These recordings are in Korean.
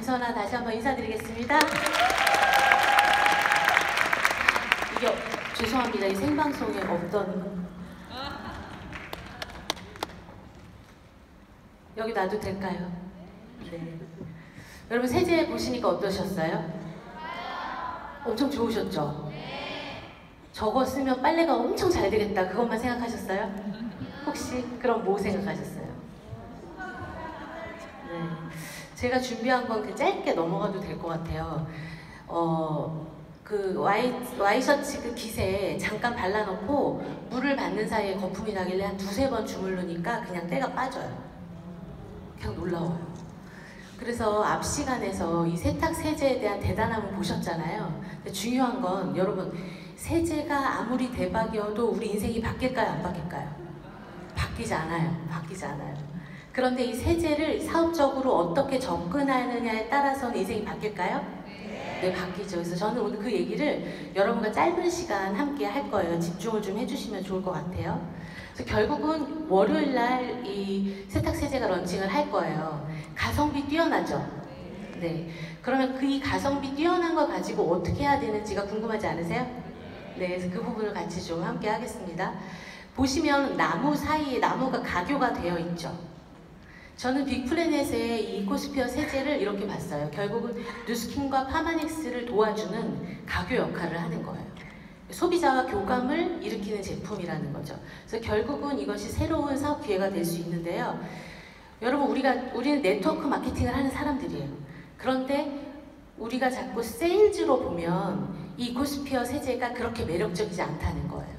김선아 다시 한번 인사드리겠습니다. 이게 죄송합니다. 이 생방송에 없던 여기 놔도 될까요? 네. 여러분 세제 보시니까 어떠셨어요? 엄청 좋으셨죠? 저거 쓰면 빨래가 엄청 잘 되겠다 그것만 생각하셨어요? 혹시 그럼 뭐 생각하셨어요? 네. 제가 준비한 건 짧게 넘어가도 될 것 같아요. 그 와이셔츠 그 깃에 잠깐 발라놓고 물을 받는 사이에 거품이 나길래 한 두세 번 주물르니까 그냥 때가 빠져요. 그냥 놀라워요. 그래서 앞 시간에서 이 세탁 세제에 대한 대단함을 보셨잖아요. 근데 중요한 건 여러분 세제가 아무리 대박이어도 우리 인생이 바뀔까요? 안 바뀔까요? 바뀌지 않아요. 바뀌지 않아요. 그런데 이 세제를 사업적으로 어떻게 접근하느냐에 따라서는 인생이 바뀔까요? 네, 바뀌죠. 그래서 저는 오늘 그 얘기를 여러분과 짧은 시간 함께 할 거예요. 집중을 좀 해주시면 좋을 것 같아요. 그래서 결국은 월요일 날 이 세탁 세제가 런칭을 할 거예요. 가성비 뛰어나죠? 네. 그러면 이 가성비 뛰어난 거 가지고 어떻게 해야 되는지가 궁금하지 않으세요? 네, 그래서 그 부분을 같이 좀 함께 하겠습니다. 보시면 나무 사이에 나무가 가교가 되어 있죠. 저는 빅플래넷의 이 이코스피어 세제를 이렇게 봤어요. 결국은 누스킨과 파마닉스를 도와주는 가교 역할을 하는 거예요. 소비자와 교감을 일으키는 제품이라는 거죠. 그래서 결국은 이것이 새로운 사업 기회가 될 수 있는데요. 여러분 우리는 네트워크 마케팅을 하는 사람들이에요. 그런데 우리가 자꾸 세일즈로 보면 이 이코스피어 세제가 그렇게 매력적이지 않다는 거예요.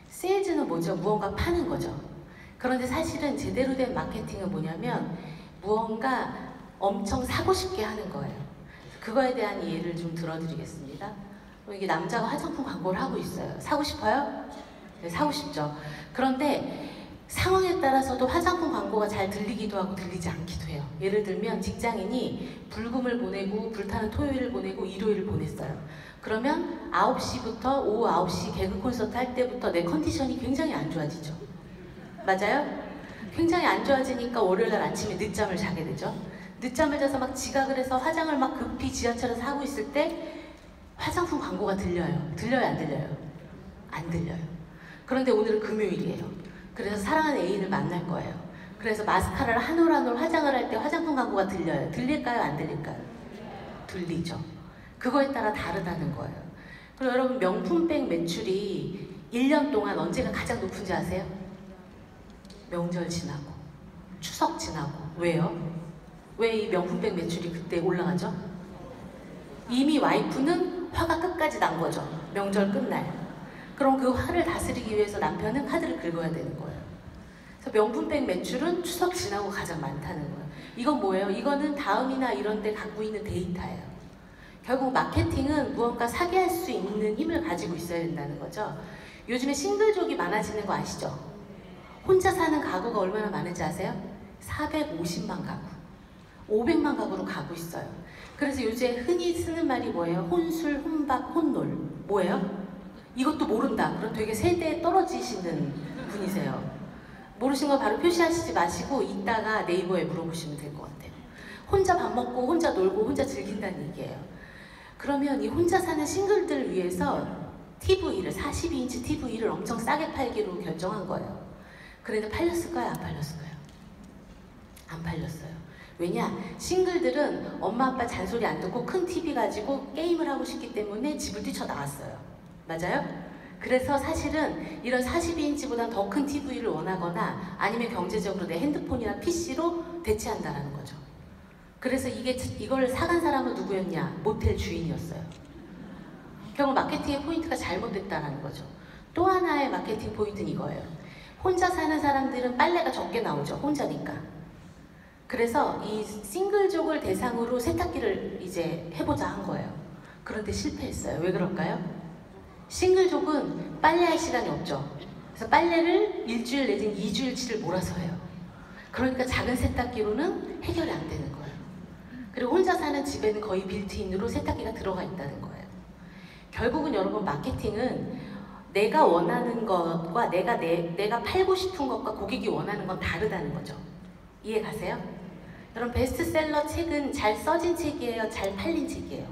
세일즈는 뭐죠? 무언가 파는 거죠. 그런데 사실은 제대로 된 마케팅은 뭐냐면 무언가 엄청 사고 싶게 하는 거예요. 그거에 대한 예를 좀 들어드리겠습니다. 이게 남자가 화장품 광고를 하고 있어요. 사고 싶어요? 네, 사고 싶죠. 그런데 상황에 따라서도 화장품 광고가 잘 들리기도 하고 들리지 않기도 해요. 예를 들면 직장인이 불금을 보내고 불타는 토요일을 보내고 일요일을 보냈어요. 그러면 9시부터 오후 9시 개그 콘서트 할 때부터 내 컨디션이 굉장히 안 좋아지죠. 맞아요? 굉장히 안 좋아지니까 월요일날 아침에 늦잠을 자게 되죠. 늦잠을 자서 막 지각을 해서 화장을 막 급히 지하철에서 하고 있을 때 화장품 광고가 들려요. 들려요? 안 들려요? 안 들려요. 그런데 오늘은 금요일이에요. 그래서 사랑하는 애인을 만날 거예요. 그래서 마스카라를 한 올 한 올 화장을 할 때 화장품 광고가 들려요. 들릴까요? 안 들릴까요? 들리죠. 그거에 따라 다르다는 거예요. 그리고 여러분 명품백 매출이 1년 동안 언제가 가장 높은지 아세요? 명절 지나고 추석 지나고. 왜요? 왜 이 명품백 매출이 그때 올라가죠? 이미 와이프는 화가 끝까지 난 거죠. 명절 끝날. 그럼 그 화를 다스리기 위해서 남편은 카드를 긁어야 되는 거예요. 그래서 명품백 매출은 추석 지나고 가장 많다는 거예요. 이건 뭐예요? 이거는 다음이나 이런 데 갖고 있는 데이터예요. 결국 마케팅은 무언가 사게 할 수 있는 힘을 가지고 있어야 된다는 거죠. 요즘에 싱글족이 많아지는 거 아시죠? 혼자 사는 가구가 얼마나 많은지 아세요? 450만 가구. 500만 가구로 가고 있어요. 그래서 요새 흔히 쓰는 말이 뭐예요? 혼술, 혼밥, 혼놀. 뭐예요? 이것도 모른다. 그럼 되게 세대에 떨어지시는 분이세요. 모르신 거 바로 표시하시지 마시고 이따가 네이버에 물어보시면 될 것 같아요. 혼자 밥 먹고 혼자 놀고 혼자 즐긴다는 얘기예요. 그러면 이 혼자 사는 싱글들을 위해서 TV를 42인치 TV를 엄청 싸게 팔기로 결정한 거예요. 그런데 팔렸을까요? 안 팔렸을까요? 안 팔렸어요. 왜냐? 싱글들은 엄마 아빠 잔소리 안 듣고 큰 TV 가지고 게임을 하고 싶기 때문에 집을 뛰쳐나왔어요. 맞아요? 그래서 사실은 이런 42인치보다 더 큰 TV를 원하거나 아니면 경제적으로 내 핸드폰이나 PC로 대체한다는 거죠. 그래서 이걸 사간 사람은 누구였냐? 모텔 주인이었어요. 결국 마케팅의 포인트가 잘못됐다는 거죠. 또 하나의 마케팅 포인트는 이거예요. 혼자 사는 사람들은 빨래가 적게 나오죠. 혼자니까. 그래서 이 싱글족을 대상으로 세탁기를 이제 해보자 한 거예요. 그런데 실패했어요. 왜 그럴까요? 싱글족은 빨래할 시간이 없죠. 그래서 빨래를 일주일 내지는 2주일치를 몰아서 해요. 그러니까 작은 세탁기로는 해결이 안 되는 거예요. 그리고 혼자 사는 집에는 거의 빌트인으로 세탁기가 들어가 있다는 거예요. 결국은 여러분 마케팅은 내가 원하는 것과 내가 팔고 싶은 것과 고객이 원하는 건 다르다는 거죠. 이해 가세요? 여러분 베스트셀러 책은 잘 써진 책이에요? 잘 팔린 책이에요?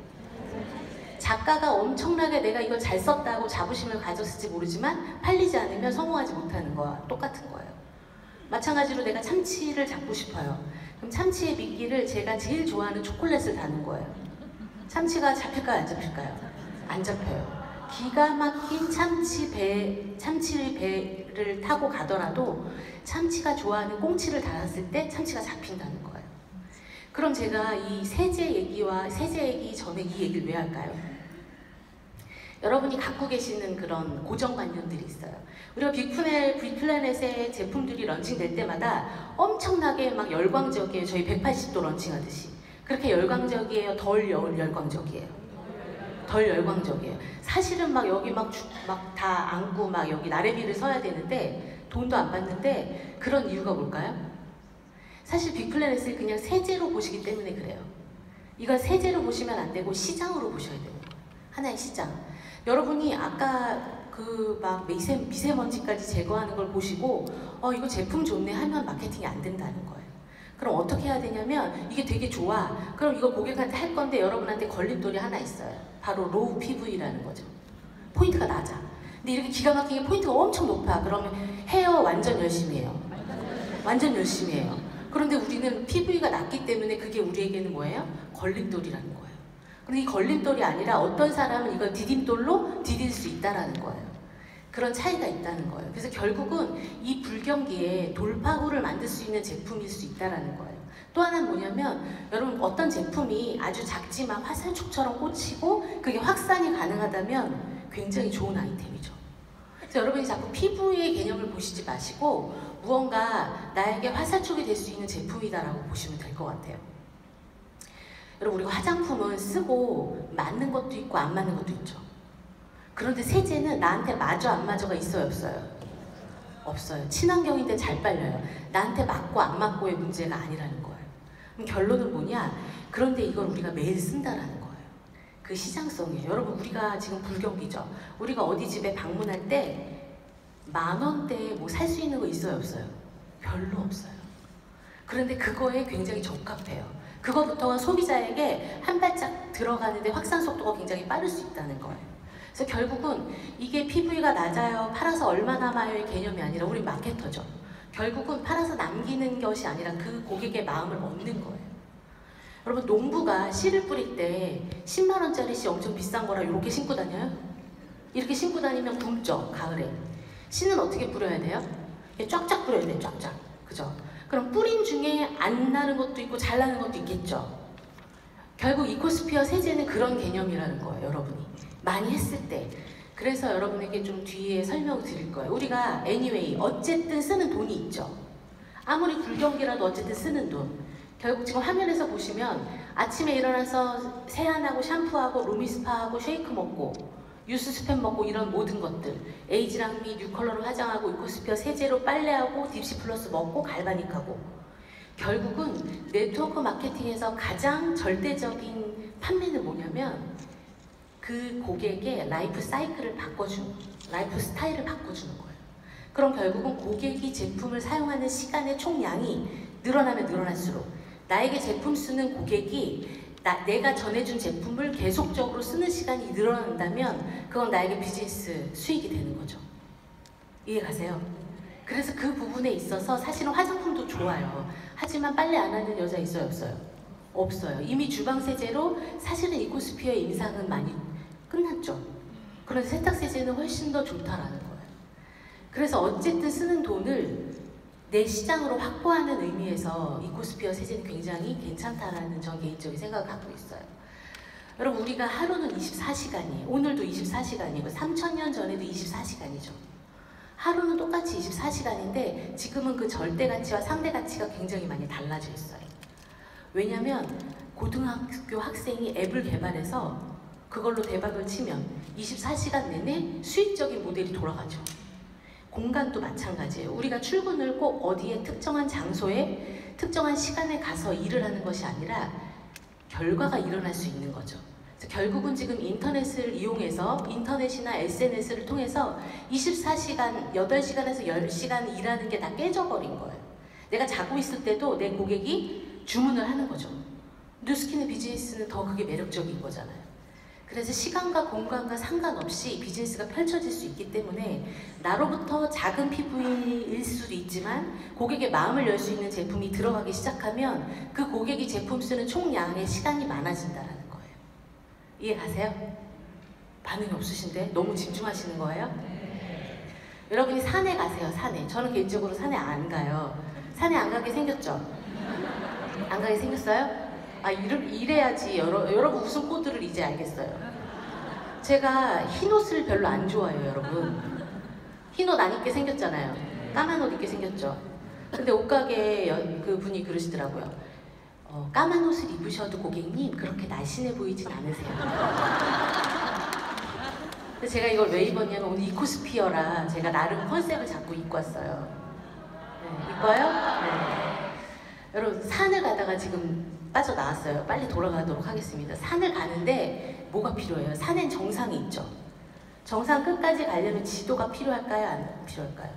작가가 엄청나게 내가 이걸 잘 썼다고 자부심을 가졌을지 모르지만 팔리지 않으면 성공하지 못하는 거와 똑같은 거예요. 마찬가지로 내가 참치를 잡고 싶어요. 그럼 참치의 미끼를 제가 제일 좋아하는 초콜릿을 다는 거예요. 참치가 잡힐까요? 안 잡힐까요? 안 잡혀요. 기가 막힌 참치의 배를 타고 가더라도 참치가 좋아하는 꽁치를 달았을 때 참치가 잡힌다는 거예요. 그럼 제가 이 세제 얘기 전에 이 얘기를 왜 할까요? 여러분이 갖고 계시는 그런 고정관념들이 있어요. 우리가 빅플래넷의 제품들이 런칭될 때마다 엄청나게 막 열광적이에요. 저희 180도 런칭하듯이. 그렇게 열광적이에요? 덜 열광적이에요? 덜 열광적이에요. 사실은 막 여기 막 다 안고 막 여기 나래비를 서야 되는데 돈도 안 받는데 그런 이유가 뭘까요? 사실 빅플래넷을 그냥 세제로 보시기 때문에 그래요. 이걸 세제로 보시면 안 되고 시장으로 보셔야 돼요. 하나의 시장. 여러분이 아까 그 막 미세먼지까지 제거하는 걸 보시고 이거 제품 좋네 하면 마케팅이 안 된다는 거예요. 그럼 어떻게 해야 되냐면 이게 되게 좋아. 그럼 이거 고객한테 할 건데 여러분한테 걸림돌이 하나 있어요. 바로 로우 PV라는 거죠. 포인트가 낮아. 근데 이렇게 기가 막히게 포인트가 엄청 높아. 그러면 헤어 완전 열심히 해요. 완전 열심히 해요. 그런데 우리는 PV가 낮기 때문에 그게 우리에게는 뭐예요? 걸림돌이라는 거예요. 근데 이 걸림돌이 아니라 어떤 사람은 이걸 디딤돌로 디딜 수 있다라는 거예요. 그런 차이가 있다는 거예요. 그래서 결국은 이 불경기에 돌파구를 만들 수 있는 제품일 수 있다는 거예요. 또 하나는 뭐냐면 여러분 어떤 제품이 아주 작지만 화살촉처럼 꽂히고 그게 확산이 가능하다면 굉장히 좋은 아이템이죠. 그래서 여러분이 자꾸 피부의 개념을 보시지 마시고 무언가 나에게 화살촉이 될 수 있는 제품이다라고 보시면 될 것 같아요. 여러분 우리가 화장품은 쓰고 맞는 것도 있고 안 맞는 것도 있죠. 그런데 세제는 나한테 맞아 안 맞아가 있어요 없어요? 없어요. 친환경인데 잘 빨려요. 나한테 맞고 안 맞고의 문제가 아니라는 거예요. 그럼 결론은 뭐냐? 그런데 이걸 우리가 매일 쓴다라는 거예요. 그 시장성이에요. 여러분 우리가 지금 불경기죠. 우리가 어디 집에 방문할 때 10,000원대에 뭐 살 수 있는 거 있어요 없어요? 별로 없어요. 그런데 그거에 굉장히 적합해요. 그거부터가 소비자에게 한 발짝 들어가는데 확산 속도가 굉장히 빠를 수 있다는 거예요. 그래서 결국은 이게 PV가 낮아요, 팔아서 얼마 남아요의 개념이 아니라 우리 마케터죠. 결국은 팔아서 남기는 것이 아니라 그 고객의 마음을 얻는 거예요. 여러분 농부가 씨를 뿌릴 때 10만 원짜리 씨 엄청 비싼 거라 이렇게 신고 다녀요? 이렇게 신고 다니면 굶죠, 가을에. 씨는 어떻게 뿌려야 돼요? 쫙쫙 뿌려야 돼요, 쫙쫙. 그죠? 그럼 뿌린 중에 안 나는 것도 있고 잘 나는 것도 있겠죠. 결국 이코스피어 세제는 그런 개념이라는 거예요, 여러분이. 많이 했을 때. 그래서 여러분에게 좀 뒤에 설명을 드릴 거예요. 우리가 anyway 어쨌든 쓰는 돈이 있죠. 아무리 불경기라도 어쨌든 쓰는 돈. 결국 지금 화면에서 보시면 아침에 일어나서 세안하고 샴푸하고 루미스파하고 쉐이크 먹고 유스 스팸 먹고 이런 모든 것들, 에이지랑 미 뉴컬러로 화장하고 이코스피어 세제로 빨래하고 딥시 플러스 먹고 갈바닉하고, 결국은 네트워크 마케팅에서 가장 절대적인 판매는 뭐냐면 그 고객의 라이프 사이클을 바꿔주는, 라이프 스타일을 바꿔주는 거예요. 그럼 결국은 고객이 제품을 사용하는 시간의 총량이 늘어나면 늘어날수록 나에게 제품 쓰는 고객이 내가 전해준 제품을 계속적으로 쓰는 시간이 늘어난다면 그건 나에게 비즈니스 수익이 되는 거죠. 이해 가세요? 그래서 그 부분에 있어서 사실은 화장품도 좋아요. 하지만 빨래 안 하는 여자 있어요 없어요? 없어요. 이미 주방세제로 사실은 이코스피어의 인상은 많이 끝났죠. 그런데 세탁세제는 훨씬 더 좋다라는 거예요. 그래서 어쨌든 쓰는 돈을 내 시장으로 확보하는 의미에서 이코스피어 세제는 굉장히 괜찮다라는 저 개인적인 생각을 갖고 있어요. 여러분 우리가 하루는 24시간이에요. 오늘도 24시간이고 3,000년 전에도 24시간이죠. 하루는 똑같이 24시간인데 지금은 그 절대가치와 상대가치가 굉장히 많이 달라져 있어요. 왜냐면 고등학교 학생이 앱을 개발해서 그걸로 대박을 치면 24시간 내내 수익적인 모델이 돌아가죠. 공간도 마찬가지예요. 우리가 출근을 꼭 어디에 특정한 장소에 특정한 시간에 가서 일을 하는 것이 아니라 결과가 일어날 수 있는 거죠. 그래서 결국은 지금 인터넷을 이용해서 인터넷이나 SNS를 통해서 24시간, 8시간에서 10시간 일하는 게 다 깨져버린 거예요. 내가 자고 있을 때도 내 고객이 주문을 하는 거죠. 누스킨의 비즈니스는 더 그게 매력적인 거잖아요. 그래서 시간과 공간과 상관없이 비즈니스가 펼쳐질 수 있기 때문에 나로부터 작은 피부일 수도 있지만 고객의 마음을 열 수 있는 제품이 들어가기 시작하면 그 고객이 제품 쓰는 총량의 시간이 많아진다는 거예요. 이해 가세요? 반응이 없으신데? 너무 집중하시는 거예요? 여러분이 산에 가세요. 산에. 저는 개인적으로 산에 안 가요. 산에 안 가게 생겼죠? 안 가게 생겼어요? 아, 이래야지 여러분 무슨 코드를 이제 알겠어요. 제가 흰 옷을 별로 안 좋아해요, 여러분. 흰 옷 안 입게 생겼잖아요. 까만 옷 입게 생겼죠. 근데 옷가게 그 분이 그러시더라고요. 까만 옷을 입으셔도 고객님 그렇게 날씬해 보이진 않으세요. 근데 제가 이걸 왜 입었냐면 오늘 이코스피어라 제가 나름 컨셉을 잡고 입고 왔어요. 네, 이뻐요? 네. 여러분 산을 가다가 지금 빠져나왔어요. 빨리 돌아가도록 하겠습니다. 산을 가는데 뭐가 필요해요? 산엔 정상이 있죠. 정상 끝까지 가려면 지도가 필요할까요? 안 필요할까요?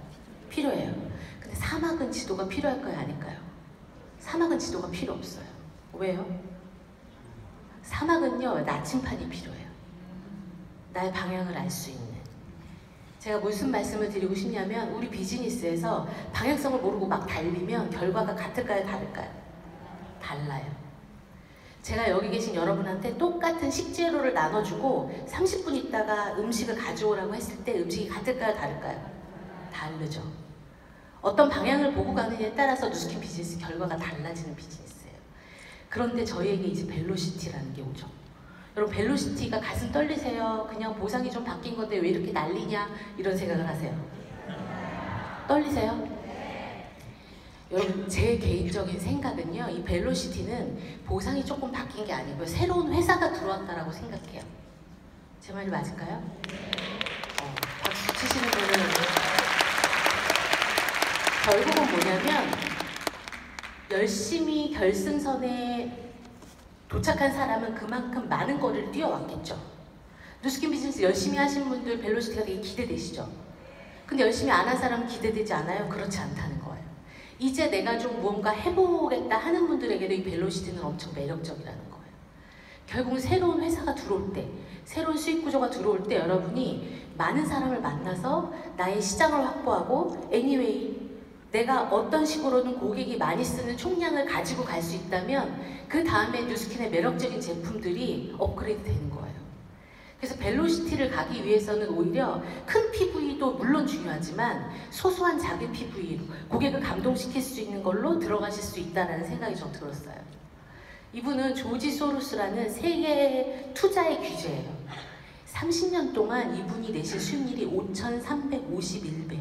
필요해요. 근데 사막은 지도가 필요할까요? 아닐까요? 사막은 지도가 필요 없어요. 왜요? 사막은요, 나침판이 필요해요. 나의 방향을 알 수 있는. 제가 무슨 말씀을 드리고 싶냐면 우리 비즈니스에서 방향성을 모르고 막 달리면 결과가 같을까요? 다를까요? 달라요. 제가 여기 계신 여러분한테 똑같은 식재료를 나눠주고 30분 있다가 음식을 가져오라고 했을 때 음식이 같을까요? 다를까요? 다르죠. 어떤 방향을 보고 가느냐에 따라서 누스킨 비즈니스 결과가 달라지는 비즈니스예요. 그런데 저희에게 이제 벨로시티라는 게 오죠. 여러분 벨로시티가 가슴 떨리세요? 그냥 보상이 좀 바뀐 건데 왜 이렇게 난리냐? 이런 생각을 하세요. 떨리세요? 여러분 제 개인적인 생각은요, 이 벨로시티는 보상이 조금 바뀐 게 아니고요, 새로운 회사가 들어왔다라고 생각해요. 제 말이 맞을까요? 박수 치시는 분은 결국은 뭐냐면 열심히 결승선에 도착한 사람은 그만큼 많은 거리를 뛰어왔겠죠. 누스킨 비즈니스 열심히 하신 분들 벨로시티가 되게 기대되시죠? 근데 열심히 안 한 사람은 기대되지 않아요? 그렇지 않다는 거예요. 이제 내가 좀 무언가 해보겠다 하는 분들에게도 이 벨로시티는 엄청 매력적이라는 거예요. 결국은 새로운 회사가 들어올 때, 새로운 수익 구조가 들어올 때 여러분이 많은 사람을 만나서 나의 시장을 확보하고 anyway 내가 어떤 식으로든 고객이 많이 쓰는 총량을 가지고 갈 수 있다면 그 다음에 누스킨의 매력적인 제품들이 업그레이드 되는 거예요. 그래서 벨로시티를 가기 위해서는 오히려 큰 PV도 물론 중요하지만 소소한 작은 PV로 고객을 감동시킬 수 있는 걸로 들어가실 수 있다는 생각이 좀 들었어요. 이분은 조지 소로스라는 세계 투자의 귀재예요. 30년 동안 이분이 내신 수익률이 5,351배.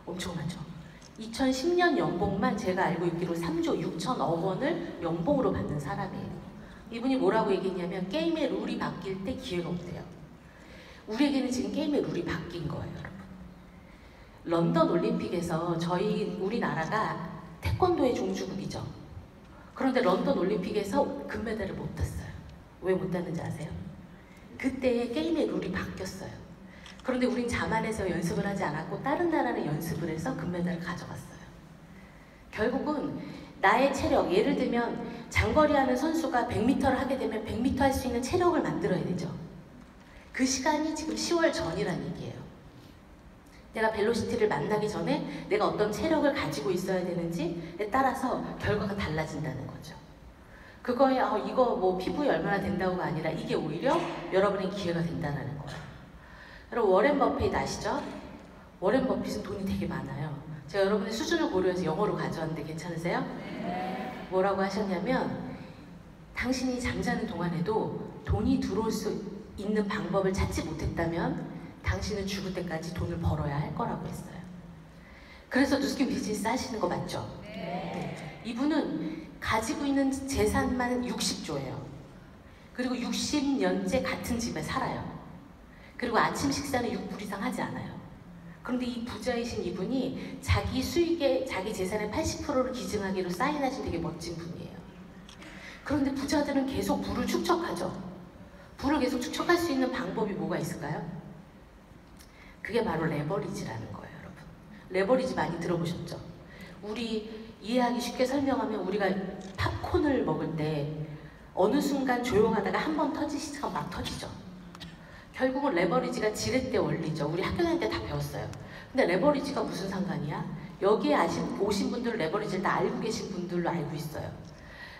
엄청나죠? 2010년 연봉만 제가 알고 있기로 3조 6천억 원을 연봉으로 받는 사람이에요. 이분이 뭐라고 얘기했냐면 게임의 룰이 바뀔 때 기회가 없대요. 우리에게는 지금 게임의 룰이 바뀐 거예요, 여러분. 런던 올림픽에서 우리나라가 태권도의 종주국이죠. 그런데 런던 올림픽에서 금메달을 못 땄어요. 왜 못 땄는지 아세요? 그때 게임의 룰이 바뀌었어요. 그런데 우린 자만해서 연습을 하지 않았고 다른 나라는 연습을 해서 금메달을 가져갔어요. 결국은 나의 체력, 예를 들면 장거리 하는 선수가 100m를 하게 되면 100m 할 수 있는 체력을 만들어야 되죠. 그 시간이 지금 10월 전이라는 얘기예요. 내가 벨로시티를 만나기 전에 내가 어떤 체력을 가지고 있어야 되는지에 따라서 결과가 달라진다는 거죠. 그거에 이거 뭐 피부에 얼마나 된다고가 아니라 이게 오히려 여러분의 기회가 된다는 거예요. 여러분 워렌 버핏 아시죠? 워렌 버핏은 돈이 되게 많아요. 제가 여러분의 수준을 고려해서 영어로 가져왔는데 괜찮으세요? 네. 뭐라고 하셨냐면 당신이 잠자는 동안에도 돈이 들어올 수 있는 방법을 찾지 못했다면 당신은 죽을 때까지 돈을 벌어야 할 거라고 했어요. 그래서 누스킨 비즈니스 하시는 거 맞죠? 네. 이분은 가지고 있는 재산만 60조예요. 그리고 60년째 같은 집에 살아요. 그리고 아침 식사는 6불 이상 하지 않아요. 그런데 이 부자이신 이분이 자기 수익의 자기 재산의 80%를 기증하기로 사인하신 되게 멋진 분이에요. 그런데 부자들은 계속 부를 축적하죠. 부를 계속 축적할 수 있는 방법이 뭐가 있을까요? 그게 바로 레버리지라는 거예요, 여러분. 레버리지 많이 들어보셨죠? 우리 이해하기 쉽게 설명하면 우리가 팝콘을 먹을 때 어느 순간 조용하다가 한 번 터지시면 막 터지죠. 결국은 레버리지가 지렛대 원리죠. 우리 학교 다닐 때 다 배웠어요. 근데 레버리지가 무슨 상관이야? 여기에 오신 분들은 레버리지를 다 알고 계신 분들로 알고 있어요.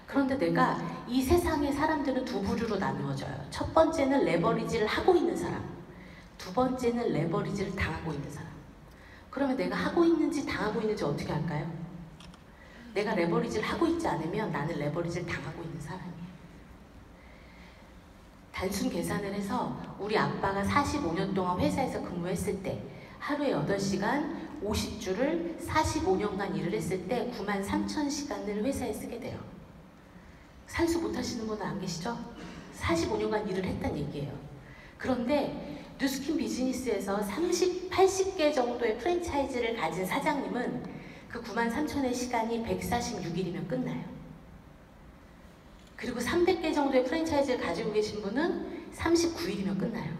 그런데 내가 이 세상의 사람들은 두 부류로 나누어져요. 첫 번째는 레버리지를 하고 있는 사람, 두 번째는 레버리지를 당하고 있는 사람. 그러면 내가 하고 있는지 당하고 있는지 어떻게 할까요? 내가 레버리지를 하고 있지 않으면 나는 레버리지를 당하고 있는 사람이에요. 단순 계산을 해서 우리 아빠가 45년 동안 회사에서 근무했을 때 하루에 8시간 50주를 45년간 일을 했을 때 93,000시간을 회사에 쓰게 돼요. 산수 못하시는 분은 안 계시죠? 45년간 일을 했다는 얘기예요. 그런데 뉴스킨 비즈니스에서 80개 정도의 프랜차이즈를 가진 사장님은 그 93,000의 시간이 146일이면 끝나요. 그리고 300개 정도의 프랜차이즈를 가지고 계신 분은 39일이면 끝나요.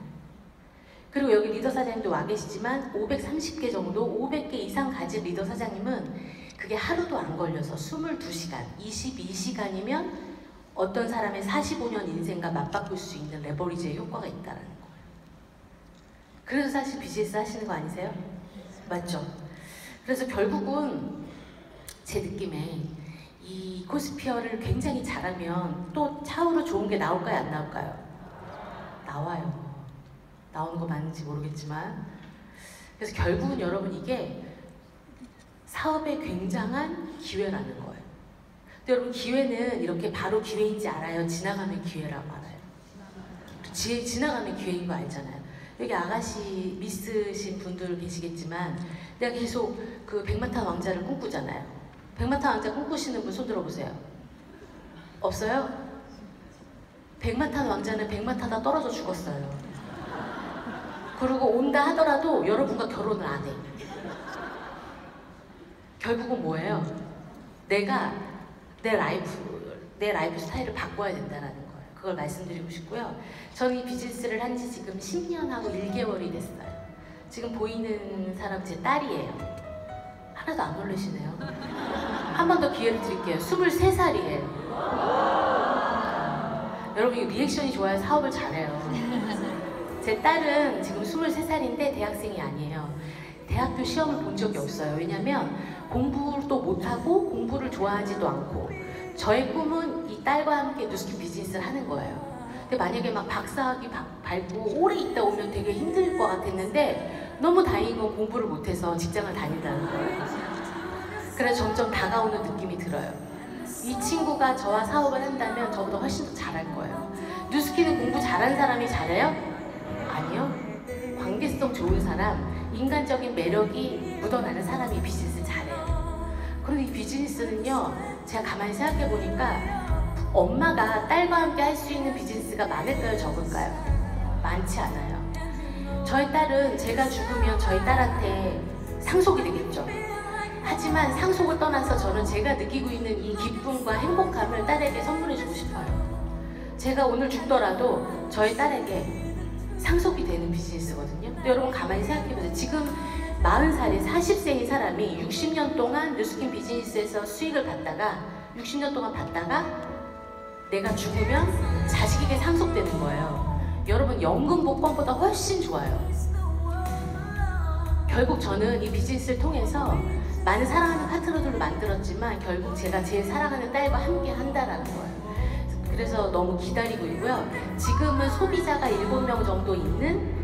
그리고 여기 리더 사장님도 와 계시지만 530개 정도, 500개 이상 가진 리더 사장님은 그게 하루도 안 걸려서 22시간, 22시간이면 어떤 사람의 45년 인생과 맞바꿀 수 있는 레버리지의 효과가 있다는 거예요. 그래서 사실 비즈니스 하시는 거 아니세요? 맞죠? 그래서 결국은 제 느낌에 이 코스피어를 굉장히 잘하면 또 차후로 좋은 게 나올까요? 안 나올까요? 나와요. 나오는 거 맞는지 모르겠지만. 그래서 결국은 여러분 이게 사업의 굉장한 기회라는 거예요. 근데 여러분 기회는 이렇게 바로 기회인지 알아요? 지나가는 기회라고 알아요. 지나가는 기회인 거 알잖아요. 여기 아가씨 미스신 분들 계시겠지만 내가 계속 그 백마탄 왕자를 꿈꾸잖아요. 백마탄 왕자 꿈꾸시는 분 손 들어보세요. 없어요? 백마탄 왕자는 백마 타다 떨어져 죽었어요. 그리고 온다 하더라도 여러분과 결혼을 안 해. 결국은 뭐예요? 내가 내 라이프 스타일을 바꿔야 된다는 거예요. 그걸 말씀드리고 싶고요. 저는 이 비즈니스를 한 지 지금 10년하고 1개월이 됐어요. 지금 보이는 사람 제 딸이에요. 하나도 안 놀라시네요. 한 번 더 기회를 드릴게요. 23살이에요. 여러분 이 리액션이 좋아야 사업을 잘해요. 제 딸은 지금 23살인데 대학생이 아니에요. 대학교 시험을 본 적이 없어요. 왜냐면 공부도 못하고 공부를 좋아하지도 않고 저의 꿈은 이 딸과 함께 뉴스킨 비즈니스를 하는 거예요. 근데 만약에 막 박사학위 밟고 오래 있다 오면 되게 힘들 것 같았는데 너무 다행인 건 공부를 못해서 직장을 다닌다는 거예요. 그래서 점점 다가오는 느낌이 들어요. 이 친구가 저와 사업을 한다면 저보다 훨씬 더 잘할 거예요. 뉴스킨은 공부 잘한 사람이 잘해요? 아니요. 관계성 좋은 사람, 인간적인 매력이 묻어나는 사람이 비즈니스 잘해요. 그런데 이 비즈니스는요, 제가 가만히 생각해 보니까 엄마가 딸과 함께 할 수 있는 비즈니스가 많을까요? 적을까요? 많지 않아요. 저희 딸은 제가 죽으면 저희 딸한테 상속이 되겠죠. 하지만 상속을 떠나서 저는 제가 느끼고 있는 이 기쁨과 행복함을 딸에게 선물해주고 싶어요. 제가 오늘 죽더라도 저희 딸에게 상속이 되는 비즈니스거든요. 근데 여러분 가만히 생각해보세요. 지금 40살에 40세인 사람이 60년 동안 뉴스킨 비즈니스에서 수익을 받다가 60년 동안 받다가 내가 죽으면 자식에게 상속되는 거예요. 여러분 연금 복권보다 훨씬 좋아요. 결국 저는 이 비즈니스를 통해서 많은 사랑하는 파트너들을 만들었지만 결국 제가 제 사랑하는 딸과 함께 한다라는 거예요. 그래서 너무 기다리고 있고요. 지금은 소비자가 7명 정도 있는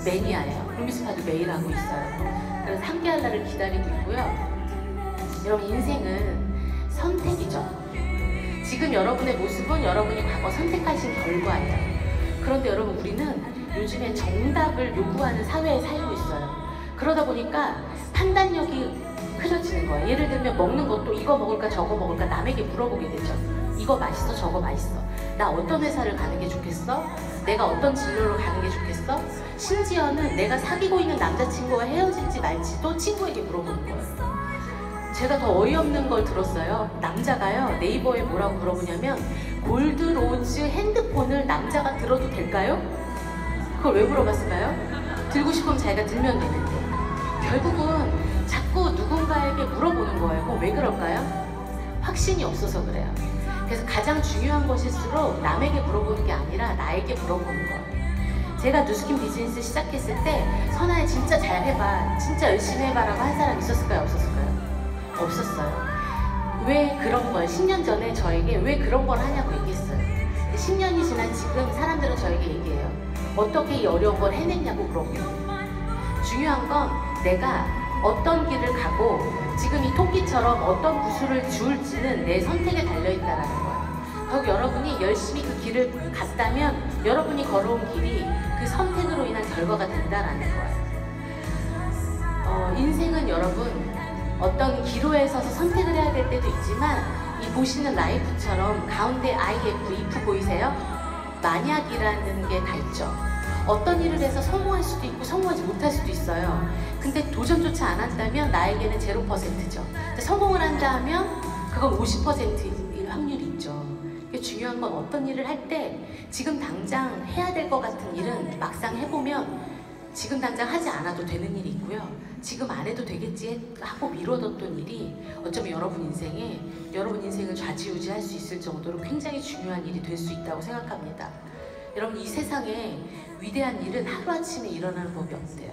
매니아예요. 루미스파도 매일 하고 있어요. 그래서 함께 할 날을 기다리고 있고요. 여러분 인생은 선택이죠. 지금 여러분의 모습은 여러분이 과거 선택하신 결과예요. 그런데 여러분 우리는 요즘에 정답을 요구하는 사회에 살고 있어요. 그러다 보니까 판단력이 흐려지는 거예요. 예를 들면 먹는 것도 이거 먹을까 저거 먹을까 남에게 물어보게 되죠. 이거 맛있어 저거 맛있어. 나 어떤 회사를 가는 게 좋겠어? 내가 어떤 진로로 가는 게 좋겠어? 심지어는 내가 사귀고 있는 남자친구와 헤어질지 말지도 친구에게 물어보는 거예요. 제가 더 어이없는 걸 들었어요. 남자가요 네이버에 뭐라고 물어보냐면 골드로즈 핸드폰을 남자가 들어도 될까요? 그걸 왜 물어봤을까요? 들고 싶으면 자기가 들면 되는데 결국은 자꾸 자꾸 누군가에게 물어보는 거예요. 그럼 왜 그럴까요? 확신이 없어서 그래요. 그래서 가장 중요한 것일수록 남에게 물어보는 게 아니라 나에게 물어보는 거예요. 제가 누스킨 비즈니스 시작했을 때 선아야 진짜 잘 해봐, 진짜 열심히 해봐라고 한 사람 있었을까요? 없었을까요? 없었어요. 왜 그런 걸 10년 전에 저에게 왜 그런 걸 하냐고 얘기했어요. 10년이 지난 지금 사람들은 저에게 얘기해요. 어떻게 이 어려운 걸 해냈냐고 물어보고. 중요한 건 내가 어떤 길을 가고 지금 이 토끼처럼 어떤 구슬을 주울지는 내 선택에 달려있다는 거예요. 결국 여러분이 열심히 그 길을 갔다면 여러분이 걸어온 길이 그 선택으로 인한 결과가 된다는 거예요. 인생은 여러분 어떤 기로에 서서 선택을 해야 될 때도 있지만 이 보시는 라이프처럼 가운데 IF, if 보이세요? 만약이라는 게 다 있죠. 어떤 일을 해서 성공할 수도 있고 성공하지 못할 수도 있어요. 근데 도전조차 안 한다면 나에게는 0%죠. 근데 성공을 한다 하면 그건 50%일 확률이 있죠. 중요한 건 어떤 일을 할 때 지금 당장 해야 될 것 같은 일은 막상 해보면 지금 당장 하지 않아도 되는 일이 있고요. 지금 안 해도 되겠지 하고 미뤄뒀던 일이 어쩌면 여러분 인생을 좌지우지할 수 있을 정도로 굉장히 중요한 일이 될 수 있다고 생각합니다. 여러분 이 세상에 위대한 일은 하루아침에 일어나는 법이 없대요.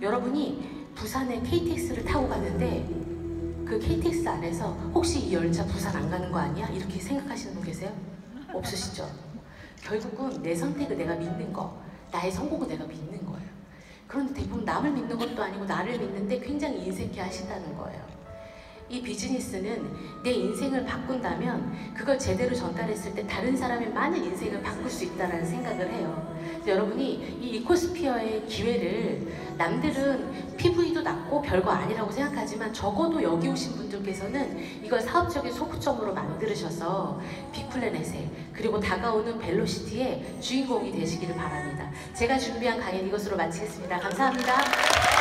여러분이 부산에 KTX를 타고 갔는데 그 KTX 안에서 혹시 이 열차 부산 안 가는 거 아니야? 이렇게 생각하시는 분 계세요? 없으시죠? 결국은 내 선택을 내가 믿는 거, 나의 성공을 내가 믿는 거예요. 그런데 대부분 남을 믿는 것도 아니고 나를 믿는데 굉장히 인색해 하신다는 거예요. 이 비즈니스는 내 인생을 바꾼다면 그걸 제대로 전달했을 때 다른 사람의 많은 인생을 바꿀 수 있다는 생각을 해요. 여러분이 이 이코스피어의 기회를 남들은 PV도 낮고 별거 아니라고 생각하지만 적어도 여기 오신 분들께서는 이걸 사업적인 소구점으로 만들으셔서 빅플래넷에 그리고 다가오는 벨로시티의 주인공이 되시기를 바랍니다. 제가 준비한 강연 이것으로 마치겠습니다. 감사합니다.